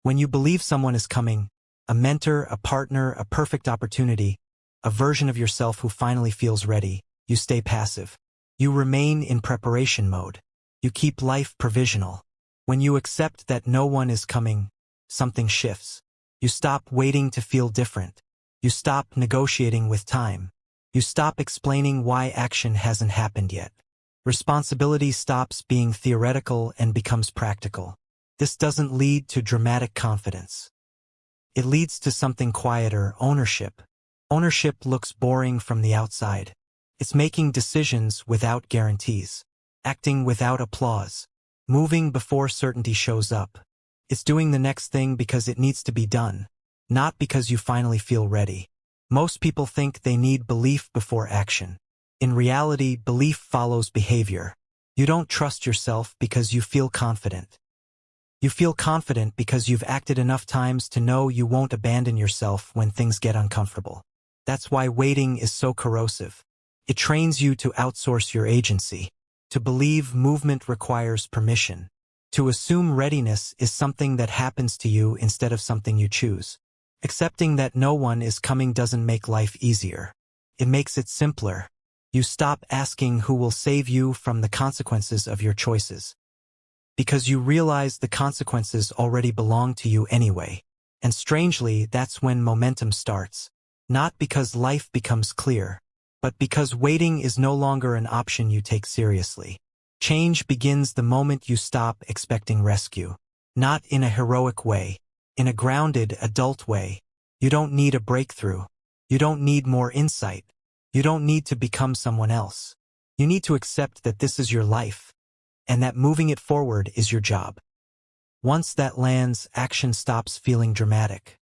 When you believe someone is coming, a mentor, a partner, a perfect opportunity, a version of yourself who finally feels ready, you stay passive. You remain in preparation mode. You keep life provisional. When you accept that no one is coming, something shifts. You stop waiting to feel different. You stop negotiating with time. You stop explaining why action hasn't happened yet. Responsibility stops being theoretical and becomes practical. This doesn't lead to dramatic confidence. It leads to something quieter: ownership. Ownership looks boring from the outside. It's making decisions without guarantees, acting without applause, moving before certainty shows up. It's doing the next thing because it needs to be done, not because you finally feel ready. Most people think they need belief before action. In reality, belief follows behavior. You don't trust yourself because you feel confident. You feel confident because you've acted enough times to know you won't abandon yourself when things get uncomfortable. That's why waiting is so corrosive. It trains you to outsource your agency, to believe movement requires permission, to assume readiness is something that happens to you instead of something you choose. Accepting that no one is coming doesn't make life easier. It makes it simpler. You stop asking who will save you from the consequences of your choices, because you realize the consequences already belong to you anyway. And strangely, that's when momentum starts. Not because life becomes clear, but because waiting is no longer an option you take seriously. Change begins the moment you stop expecting rescue. Not in a heroic way, in a grounded, adult way. You don't need a breakthrough. You don't need more insight. You don't need to become someone else. You need to accept that this is your life, and that moving it forward is your job. Once that lands, action stops feeling dramatic.